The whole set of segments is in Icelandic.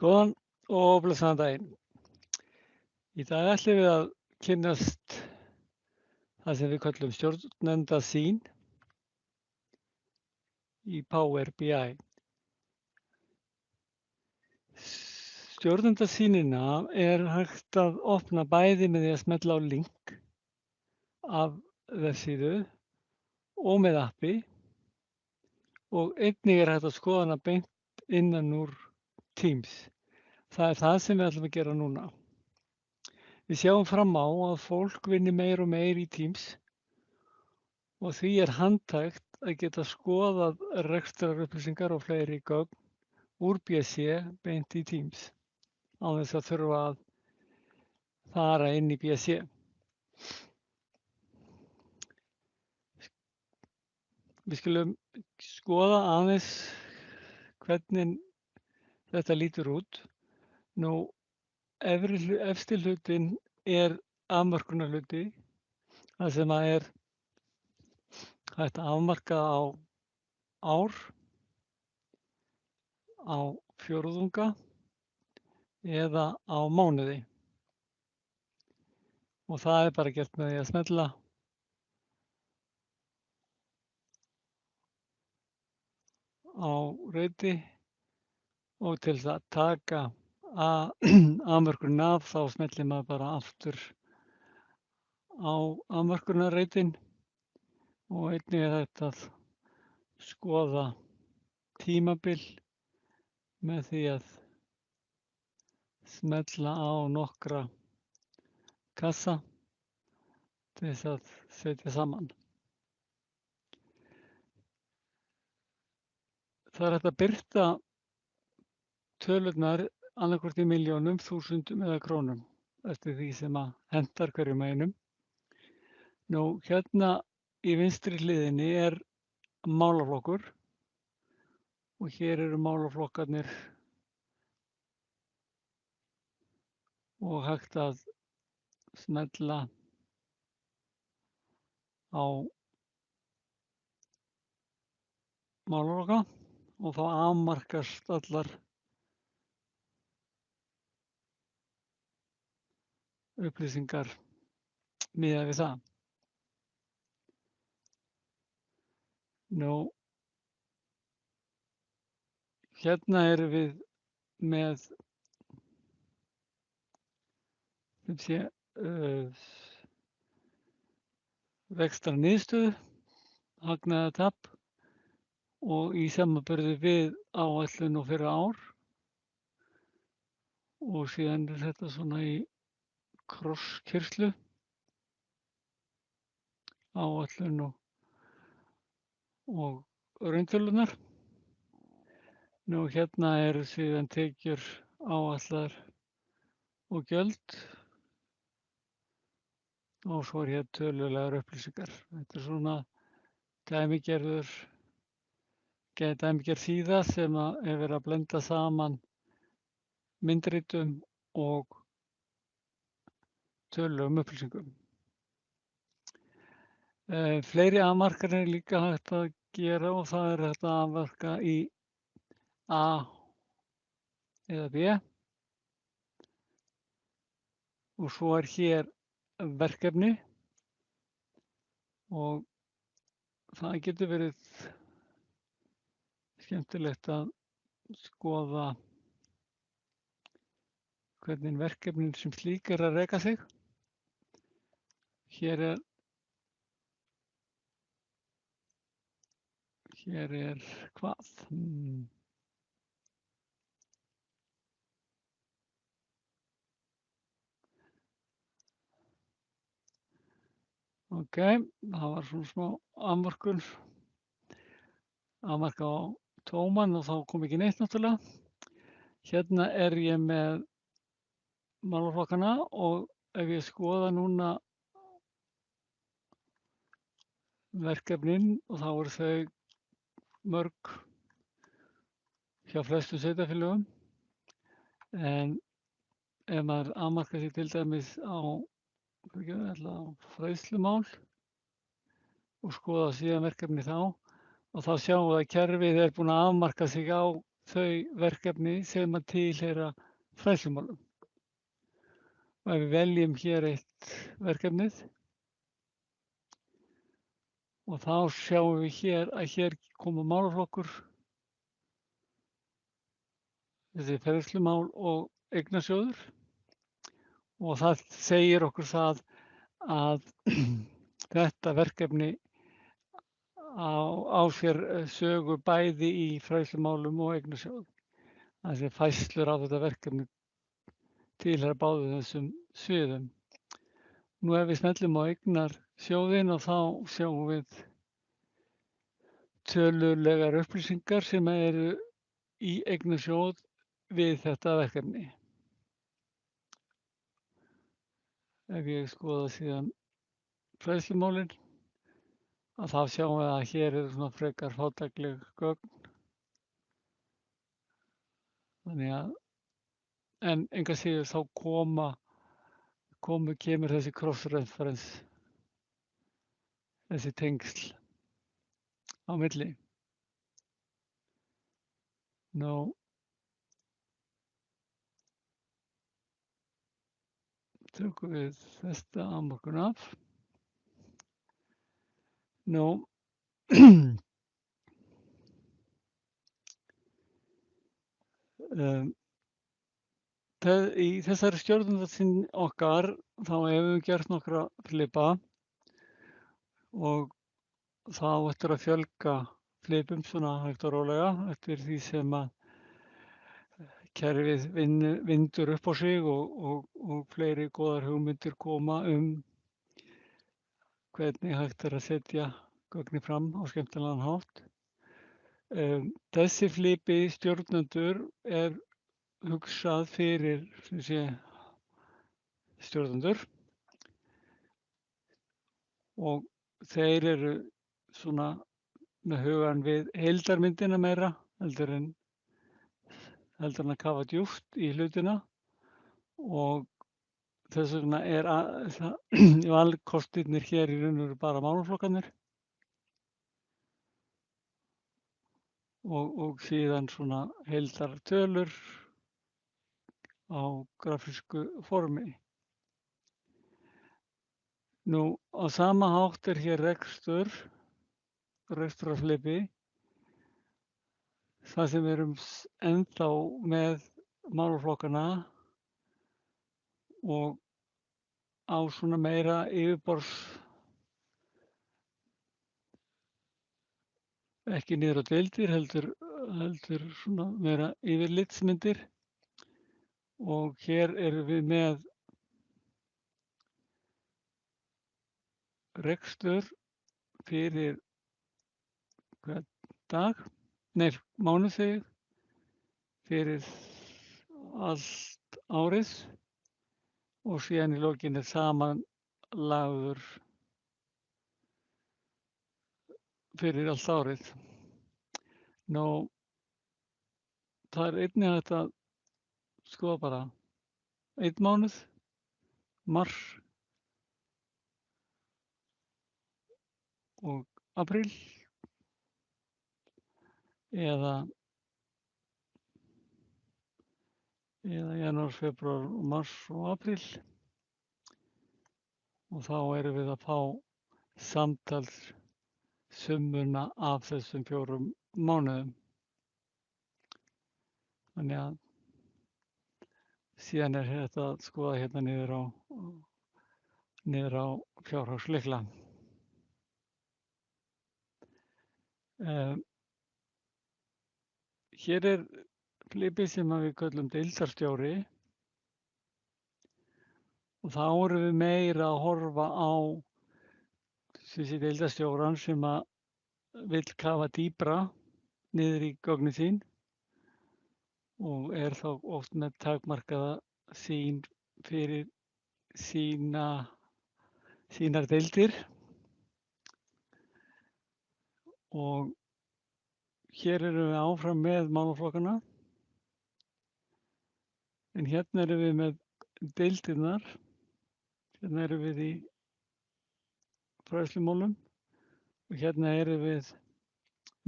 Góðan og blessaðan daginn. Í dag ætlum við að kynnast það sem við köllum stjórnendasýn í Power BI. Stjórnendasýnina er hægt að opna bæði með því að smella á link af vefsíðu og með appi og einnig er hægt að skoða hana beint innan úr Teams. Það er það sem við ætlum að gera núna. Við sjáum fram á að fólk vinni meir og meir í Teams og því er handhægt að geta skoðað rekstrarupplýsingar og fleiri gögn úr BSC beint í Teams án þess að þurfa að fara inn í BSC. Við skulum skoða aðeins hvernig þetta lítur út. Nú, efsti hlutinn er afmörkunarhluti, það sem að er hægt að afmarka á ár, á fjórðunga eða á mánuði. Og það er bara gert með því að smella á reiti og til að taka afmörkunina af þá smellir maður bara aftur á afmörkunarreitin og einnig er hægt að skoða tímabil með því að smella á nokkra kassa til þess að setja saman. Það er hægt að birta tölurnar annaðhvort í milljónum, þúsundum eða krónum eftir því sem að hentar hverjum einum. Nú, hérna í vinstri hliðinni er málaflokkur og hér eru málaflokkarnir og hægt að smella á málaflokka og þá afmarkast allar upplýsingar miðað við það. Nú, hérna erum við með rekstrarniðurstöðu, hagnaði eða tap og í samanburði við áætlun og fyrir ár og síðan er þetta svona í krosskyrslu, áætlun og rauntölunar. Nú, hérna eru síðan tekjur áætlaðar og gjöld og svo er hér tölulegar upplýsingar. Þetta er svona dæmigerð þýða sem er verið að blenda saman myndritum og tölulegum upplýsingum. Fleiri afmarkanir er líka hægt að gera og það er hægt að afmarka í A eða B og svo er hér verkefni og það getur verið skemmtilegt að skoða hvernig verkefnin sem slík er að reka sig. Hér er hvað? Ok, það var svona smá afmörkun, afmarka á tóman og þá kom ekki neitt náttúrulega. Hérna er ég með málaflokkana og ef ég skoða núna verkefnin og þá eru þau mörg hjá flestum sveitarfélögum en ef maður afmarkar sig til dæmis á fræðslumál og skoða síðan verkefni þá og þá sjáum við að kerfið er búin að afmarka sig á þau verkefni sem að tilheyra fræðslumálum. Og ef við veljum hér eitt verkefnið og þá sjáum við hér að hér koma málaflokkur, þessi fræðslumál og eignasjóður, og það segir okkur það að þetta verkefni á sér sögu bæði í fræðslumálum og eignasjóði. Þessi færslur á þetta verkefni tilheyra báðum þessum sviðum. Nú ef við smellum á eignasjóðinn og þá sjáum við tölulegar upplýsingar sem eru í eignasjóð við þetta verkefni. Ef ég skoða síðan fræðslumálin, að þá sjáum við að hér eru svona frekar fátækleg gögn. Þannig að, en engu að síður þá kemur þessi cross-reference, þessi tengsl á milli. Nú, tökum við þetta afmörkun af. Nú, í þessari stjórnundarsýn okkar þá hefum við gert nokkra flipa og þá eftir að fjölga flipum svona hægt og rólega eftir því sem að kerfið vindur upp á sig og fleiri góðar hugmyndir koma hvernig hægt er að setja gögnin fram á skemmtilegan hátt. Þessi flipi stjórnendur er hugsað fyrir stjórnendur og þeir eru svona með hugann við heildarmyndina meira heldur en að kafa djúpt í hlutina, og þess vegna er valkostirnir hér í raun og veru bara málaflokkarnir og síðan svona heildartölur á grafísku formi. Nú, á sama hátt er hér rekstrarflipi, það sem við erum ennþá með málaflokkana og á svona meira yfirborðs, ekki niður á deildir, heldur svona meira yfirlitsmyndir, og hér erum við með rekstur fyrir hvern dag, mánuð fyrir allt árið og síðan í lokin er samanlagður fyrir allt árið. Nú, það er einnig hægt að skoða bara einn mánuð, mars og apríl, eða janúar, febrúar, mars og apríl, og þá erum við að fá samtals summuna af þessum 4 mánuðum. Þannig að síðan er þetta að skoða hérna niður á fjárhagslykla. Hér er flipi sem við köllum deildarstjóri og þá erum við meira að horfa á þessi deildarstjóran sem að vill kafa dýpra niður í gögnin sín og er þá oft með takmarkaða sýn fyrir sínar deildir. Og hér erum við áfram með málaflokkana, en hérna erum við með deildirnar. Hérna erum við í fræðslumálum og hérna erum við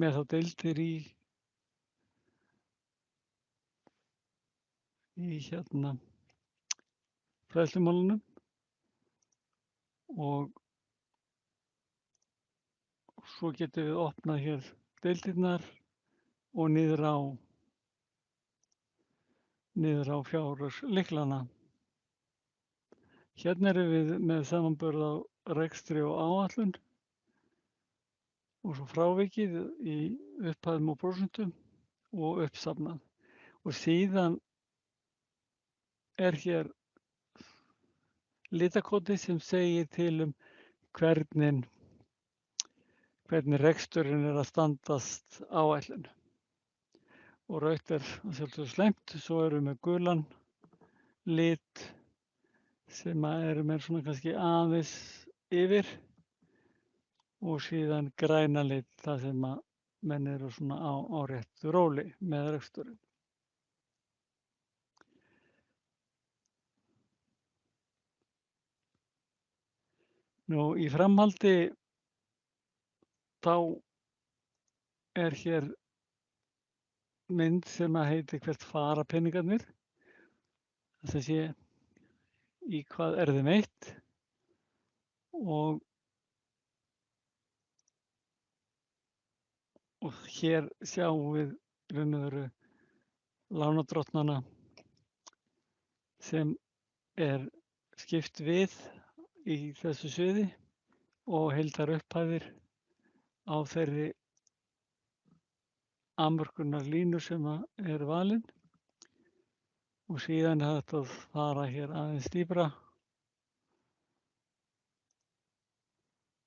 með þá deildir í í fræðslumálunum og svo getum við opnað hér deildirnar og niður á fjárhagslyklana. Hérna erum við með samanburð á rekstri og áætlun og svo frávikið í upphæðum og prósentum og uppsafnað. Og síðan er hér litakódi sem segir til hvernig reksturinn er að standast áætlun. Og rautt er að sjálfsögðu slæmt, svo erum við með gulan lit sem eru með svona kannski aðeins yfir og síðan græna lit þar sem menn eru svona á réttu róli með reksturinn. Nú í framhaldi þá er hér mynd sem heitir hvert fara peningarnir. Það sé í hvað er þeim eytt og hér sjáum við raun og veru lánardrottnana sem er skipt við í þessu sviði og heildarupphæðir á þeirri afmörkunarlínu sem er valin og síðan er hægt að fara hér aðeins dýpra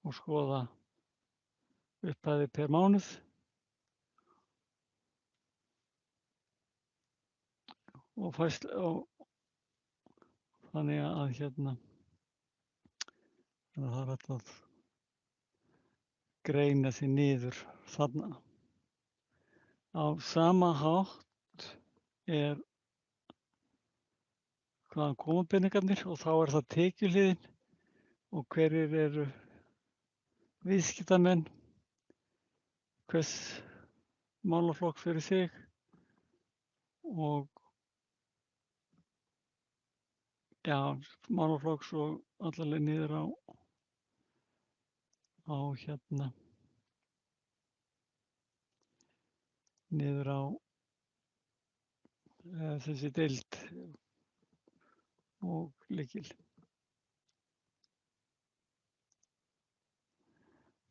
og skoða upphæðir per mánuð og þannig að það er hægt að greina sig niður þarna. Á sama hátt er hvaðan koma peningarnir og þá er það tekjuhliðin og hverjir eru viðskiptamenn hvers málaflokks fyrir sig og málaflokks og allavega niður á niður á þessi deild og lykil.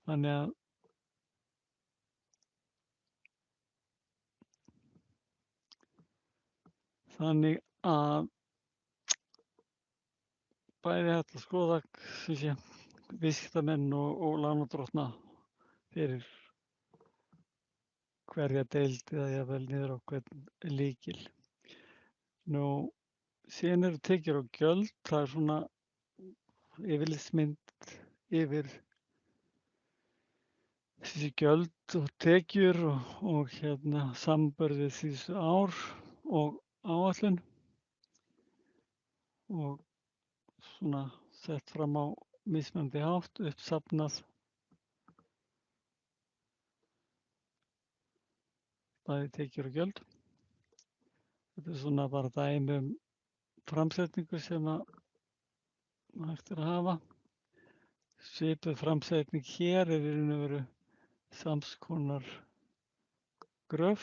Þannig að bæði hægt að skoða viðskiptamenn og lánardrottna fyrir hverja deild eða jafnvel niður á hvern lykil. Nú, síðan eru tekjur og gjöld, það er svona yfirlitsmynd yfir þessi gjöld og tekjur og samanburð við síðustu ár og áætlun og svona sett fram á mismunandi hátt, uppsafnað bæði tekjur og gjöld. Þetta er svona bara dæmi framsetningu sem hægt er að hafa. Svipuð framsetning hér er í raun og veru sams konar gröf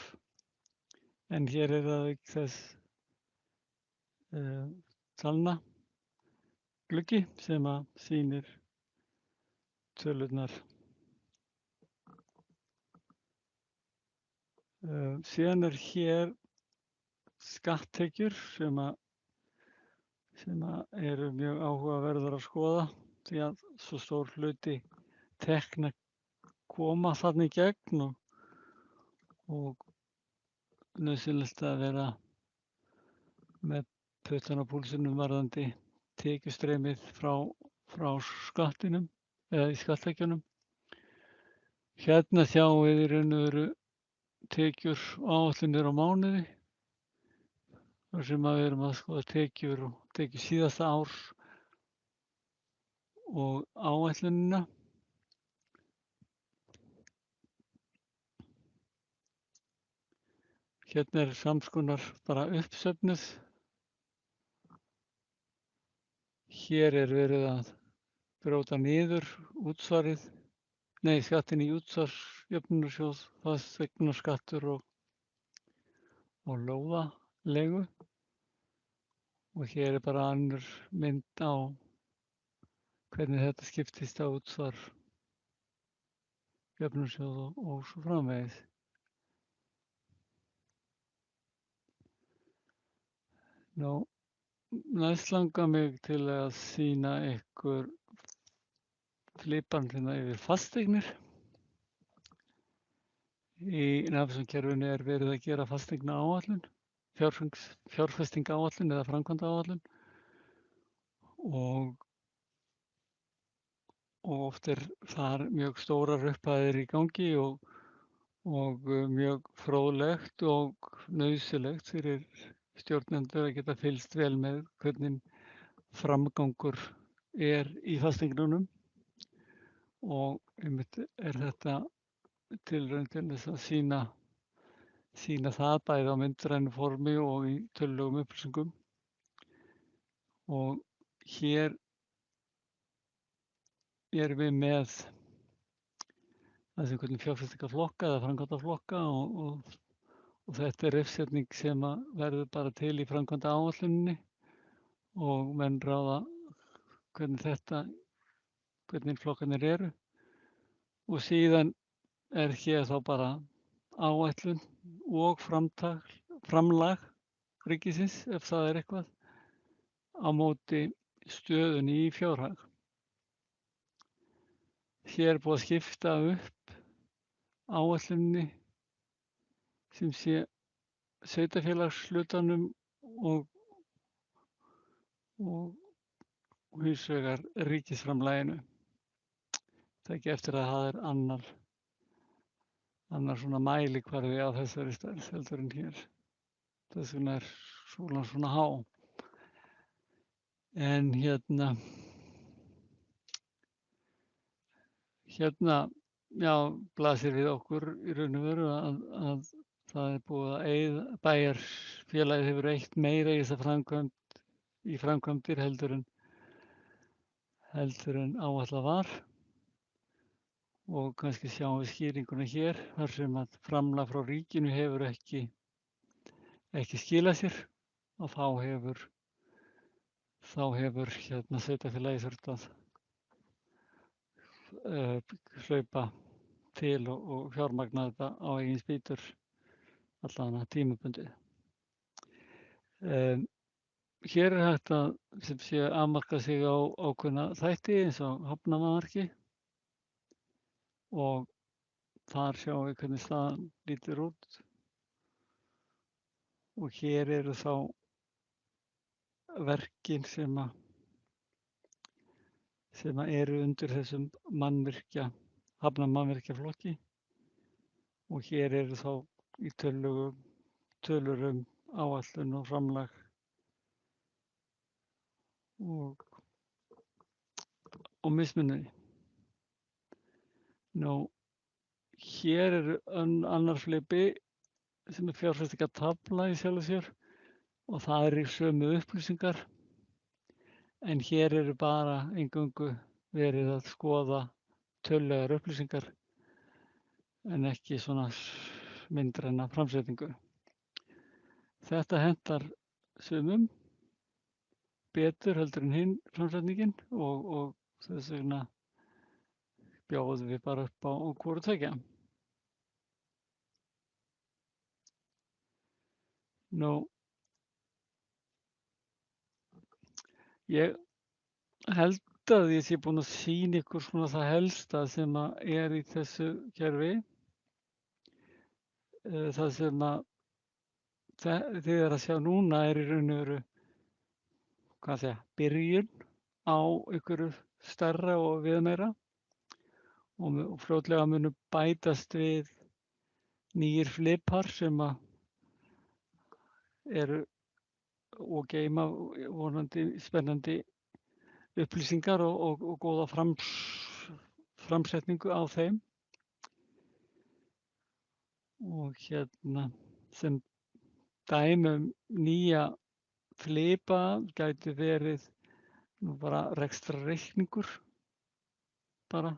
en hér er það auk þess talna gluggi sem sýnir tölurnar. Síðan er hér skatttekjur sem eru mjög áhugaverðar að skoða því að svo stór hluti tekna koma þarna í gegn og nauðsynlegt að vera með puttann á púlsinum varðandi tekjustreymið frá skattinum eða í skatttekjunum. Hérna sjáum við í raun og veru tekjur áætlunir á mánuði þar sem við erum að skoða tekjur og tekjur síðasta árs og áætlunina. Hérna er sams konar bara uppsöfnuð Hér er verið að brjóta niður útsvarið, skattinn í útsvarsjöfnunarsjóð, fasteignaskattur og lóðaleigu. Og hér er bara önnur mynd á hvernig þetta skiptist á útsvar, jöfnunarsjóð og svo framvegis. Næst langar mig til að sýna ykkur flipan hérna yfir fasteignir. Í Nafnkerfinu er verið að gera fasteignaáætlun, fjárfestingaráætlun eða framkvæmdaáætlun og oft er þar mjög stórar upphæðir í gangi og mjög fróðlegt og nauðsynlegt fyrir stjórnendur að geta fylgst vel með hvernig framgangur er í fasteignunum og einmitt er þetta tilraun til þess að sýna það bæði á myndrænu formi og í tölulegum upplýsingum. Og hér erum við með þessi hvernig fjárfestingarflokka eða framkvæmdaflokka og þetta er uppsetning sem verður bara til í framkvæmdaáætluninni og menn ráða hvernig flokkarnir eru. Og síðan er hér þá bara áætlun og framlag ríkisins, ef það er eitthvað, á móti stöðunni í fjárhag. Hér er búið að skipta upp áætluninni sem sé sveitarfélagshlutanum og hins vegar ríkisframlaginu. Það ekki eftir að það er annar svona mælikvarði á þessari stærð heldur en hér. Þess vegna er súlan svona há. En hérna blasir við okkur í raun og veru að það er búið að eyða, bæjarfélagið hefur eytt meira í þessa framkvæmdir heldur en áætlað var. Og kannski sjáum við skýringuna hér þar sem að framlag frá ríkinu hefur ekki skilað sér og þá hefur sveitarfélagið þurft að hlaupa til og fjármagna þetta á eigin spýtur allavega tímabundið. Hér er hægt að sem sé afmarka sig á ákveðna þætti eins og hafnarmannvirki og þar sjáum við hvernig staðan lítur út og hér eru þá verkin sem eru undir þessum hafnarmannvirkjaflokki og hér eru þá í tölur áætlun og framlag og mismunandi. Hér er annar flipi sem er fjárfestingartafla í sjálfu sér og það eru sömu upplýsingar en hér eru bara eingöngu verið að skoða tölulegar upplýsingar en ekki svona myndræna framsetningu. Þetta hentar sumum betur heldur en hinn framsetningin og þess vegna bjóðum við bara upp á hvoru tveggja. Ég held að ég sé búinn að sýna ykkur svona það helsta sem er í þessu kerfi. Það sem þið er að sjá núna er í raun og veru byrjun á einhverju stærra og viðmeira og fljótlega munu bætast við nýir flipar sem eru og geyma vonandi spennandi upplýsingar og góða framsetningu á þeim. Og hérna sem dæmi nýja flipa gæti verið nú bara rekstrarreikningur bara.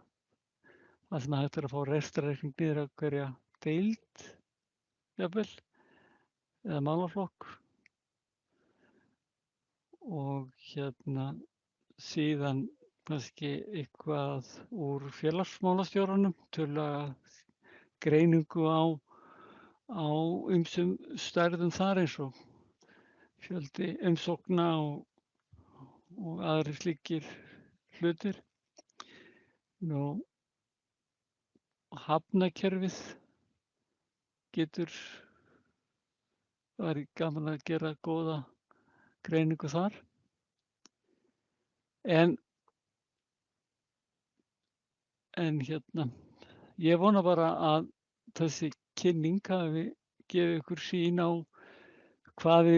Það sem hægt að fá rekstrarreikning niður á hverja deild, jafnvel, eða málaflokk. Og síðan kannski eitthvað úr félagsmálastjóranum, tölulega greiningu á ýmsum stærðum þar eins og fjöldi umsókna og aðrir slíkir hlutir. Nú, hafnakerfið væri gaman að gera góða greiningu þar. En ég vona bara að þessi kynning hafi gefið ykkur sýn á hvað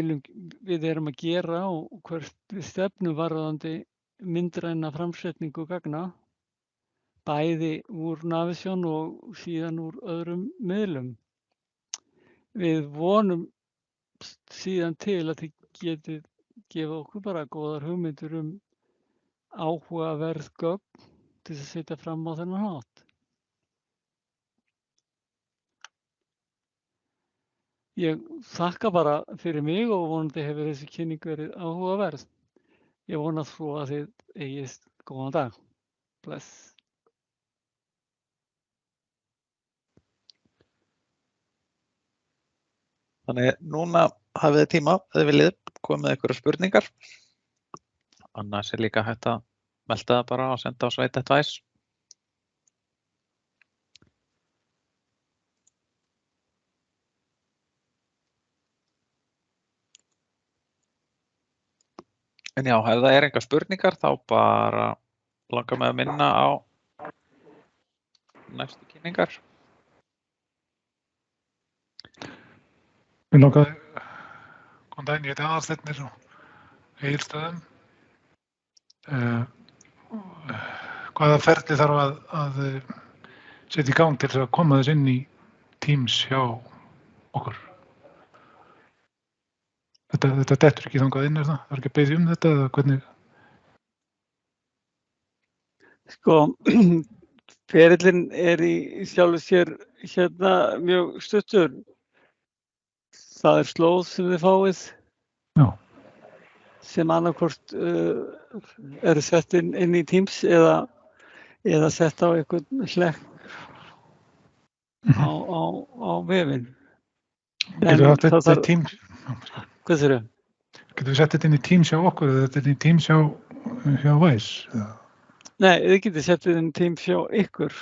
við erum að gera og hvert við stefnum varðandi myndræna framsetningu gagna, bæði úr Navision og síðan úr öðrum miðlum. Við vonum síðan til að þið getið gefa okkur bara góðar hugmyndir áhugaverð gögn til að setja fram á þennan hátt. Ég þakka bara fyrir mig og vonandi hefur þessi kynning verið áhugaverð. Ég vona svo að þið eigist góðan dag. Bless. Þannig núna hafið þið tíma, ef þið viljið koma með einhverjar spurningar. Annars líka hægt að melda það bara og senda á Sveit@Væs. En já, ef það engar spurningar þá bara langar mig að minna á næstu kynningar. Mér langaði, góðan daginn, ég heiti Aðalsteinn á Egilsstöðum. Hvaða ferli þarf að setja í gang til þess að koma þess inn í Teams hjá okkur? Þetta dettur ekki þangað inn, er það? Það er ekki að biðja þetta eða hvernig? Sko, ferillinn er í sjálfu sér mjög stuttur. Það er slóð sem þið fáið. Já. Sem annarkvort eru sett inn í Teams eða sett á einhvern hlekk á vefinn. Getur við þetta í Teams? Hvað þurfum? Getur við sett þetta inn í Teams hjá okkur eða þetta inn í Teams hjá Væs? Nei, þið getið sett þetta inn í Teams hjá ykkur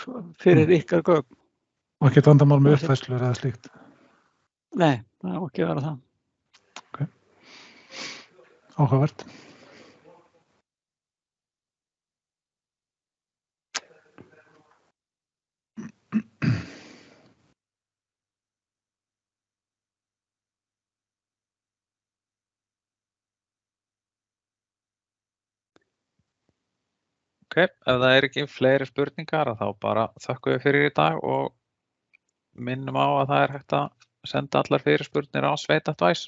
fyrir ykkar gögn. Og ekkert vandamál með uppfærslur eða slíkt? Nei, það á ekki að vera það. Ok. Áhugavert. Ok, ef það ekki fleiri spurningar þá bara þökkum við fyrir í dag og minnum á að það hægt að senda allar fyrirspurnir á Sveit@Væs.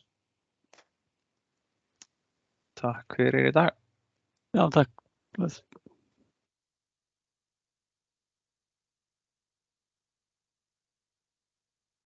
Takk fyrir í dag. Já, takk. Bless.